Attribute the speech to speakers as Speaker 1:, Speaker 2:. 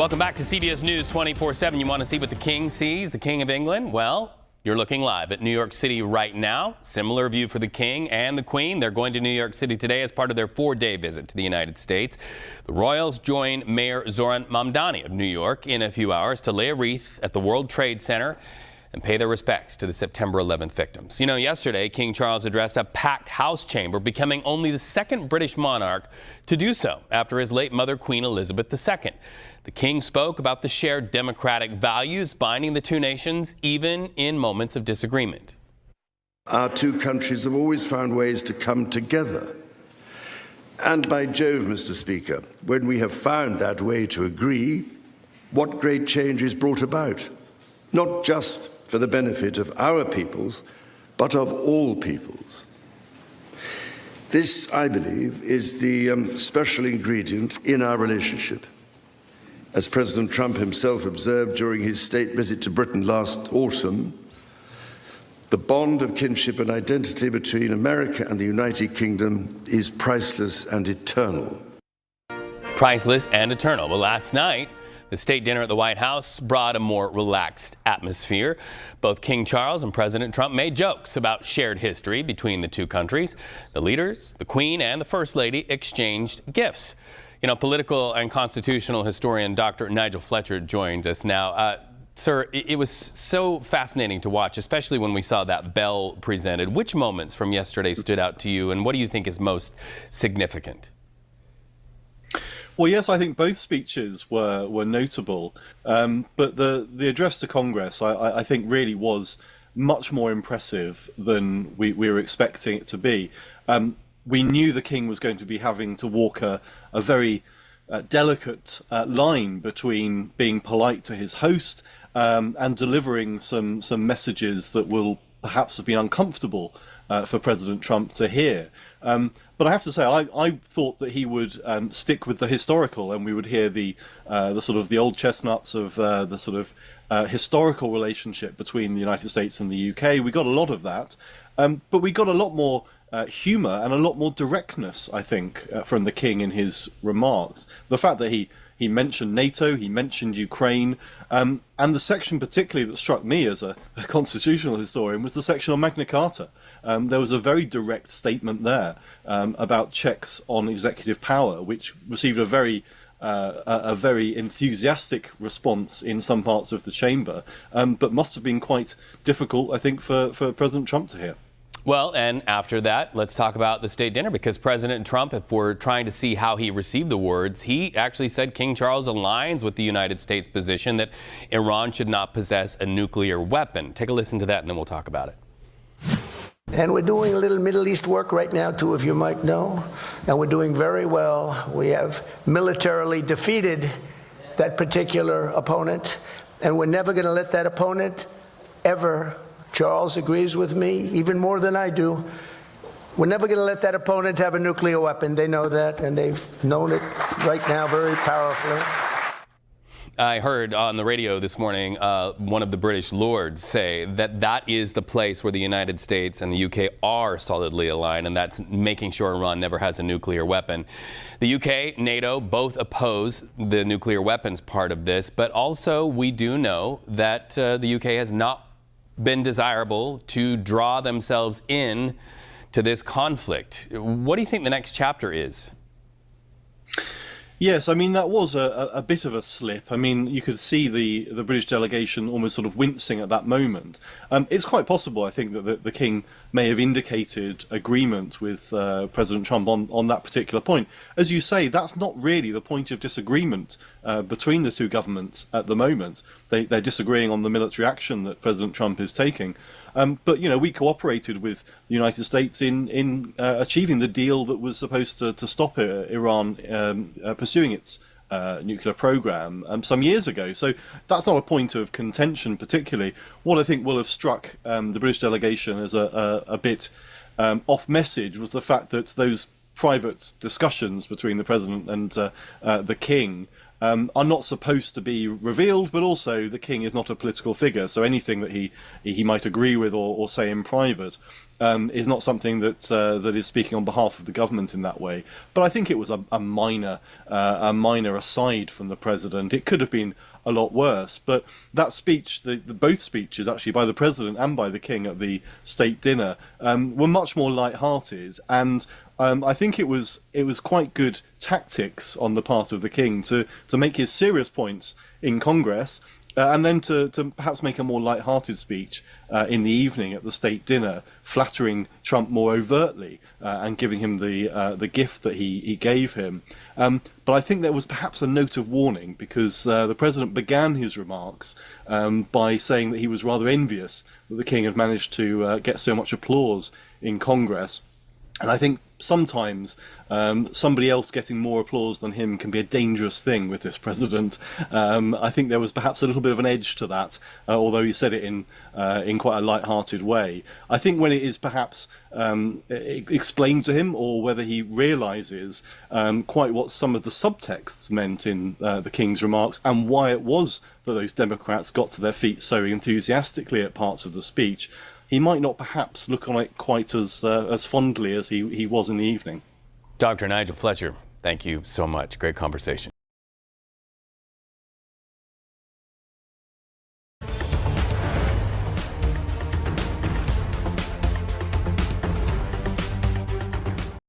Speaker 1: Welcome back to CBS News 24/7. You want to see what the King sees, the King of England? Well, you're looking live at New York City right now. Similar view for the King and the Queen. They're going to New York City today as part of their 4-day visit to the United States. The royals join Mayor Zoran Mamdani of New York in a few hours to lay a wreath at the World Trade Center and pay their respects to the September 11th victims. You know, yesterday, King Charles addressed a packed House chamber, becoming only the second British monarch to do so after his late mother, Queen Elizabeth II. The King spoke about the shared democratic values binding the two nations, even in moments of disagreement.
Speaker 2: Our two countries have always found ways to come together. And by Jove, Mr. Speaker, when we have found that way to agree, what great change is brought about, not just for the benefit of our peoples, but of all peoples. This, I believe, is the special ingredient in our relationship. As President Trump himself observed during his state visit to Britain last autumn, the bond of kinship and identity between America and the United Kingdom is priceless and eternal.
Speaker 1: Priceless and eternal. Well, last night, the state dinner at the White House brought a more relaxed atmosphere. Both King Charles and President Trump made jokes about shared history between the two countries. The leaders, the Queen and the First Lady, exchanged gifts. You know, political and constitutional historian Dr. Nigel Fletcher joins us now. Sir, it was so fascinating to watch, especially when we saw that bell presented. Which moments from yesterday stood out to you, and what do you think is most significant?
Speaker 3: Well, yes, I think both speeches were notable, but the address to Congress, I think, really was much more impressive than we were expecting it to be. We knew the King was going to be having to walk a very delicate line between being polite to his host and delivering some messages that will perhaps have been uncomfortable for President Trump to hear. But I have to say, I thought that he would stick with the historical, and we would hear the sort of the old chestnuts of the sort of historical relationship between the United States and the UK. We got a lot of that, but we got a lot more humour and a lot more directness, I think, from the King in his remarks. The fact that he mentioned NATO, he mentioned Ukraine, and the section particularly that struck me as a constitutional historian was the section on Magna Carta. There was a very direct statement there about checks on executive power, which received a very enthusiastic response in some parts of the chamber, but must have been quite difficult, I think, for President Trump to hear.
Speaker 1: Well, and after that, let's talk about the state dinner, because President Trump, if we're trying to see how he received the words, he actually said King Charles aligns with the United States position that Iran should not possess a nuclear weapon. Take a listen to that, and then we'll talk about it.
Speaker 4: And we're doing a little Middle East work right now, too, if you might know, and we're doing very well. We have militarily defeated that particular opponent, and we're never going to let that opponent ever. Charles agrees with me, even more than I do. We're never going to let that opponent have a nuclear weapon. They know that, and they've known it right now very powerfully.
Speaker 1: I heard on the radio this morning one of the British lords say that that is the place where the United States and the UK are solidly aligned, and that's making sure Iran never has a nuclear weapon. The UK, NATO, both oppose the nuclear weapons part of this, but also we do know that the UK has not been desirable to draw themselves in to this conflict. What do you think the next chapter is?
Speaker 3: Yes, I mean, that was a bit of a slip. I mean, you could see the British delegation almost sort of wincing at that moment. It's quite possible, I think, that the King may have indicated agreement with President Trump on that particular point. As you say, that's not really the point of disagreement between the two governments at the moment. They're disagreeing on the military action that President Trump is taking. But, you know, we cooperated with the United States in achieving the deal that was supposed to stop Iran pursuing its nuclear program some years ago. So that's not a point of contention particularly. What I think will have struck the British delegation as a bit off message was the fact that those private discussions between the President and the King are not supposed to be revealed, but also the King is not a political figure, so anything that he might agree with or say in private is not something that is speaking on behalf of the government in that way. But I think it was a minor aside from the president. It could have been a lot worse. But that speech, both speeches actually by the president and by the king at the state dinner, were much more light-hearted, and I think it was quite good tactics on the part of the king to make his serious points in Congress, and then to perhaps make a more light-hearted speech in the evening at the state dinner, flattering Trump more overtly and giving him the gift that he gave him. But I think there was perhaps a note of warning, because the president began his remarks by saying that he was rather envious that the king had managed to get so much applause in Congress. And I think sometimes somebody else getting more applause than him can be a dangerous thing with this president. I think there was perhaps a little bit of an edge to that, although he said it in quite a light-hearted way. I think when it is perhaps explained to him, or whether he realises quite what some of the subtexts meant in the King's remarks, and why it was that those Democrats got to their feet so enthusiastically at parts of the speech, he might not perhaps look on it quite as fondly as he was in the evening.
Speaker 1: Dr. Nigel Fletcher, thank you so much. Great conversation.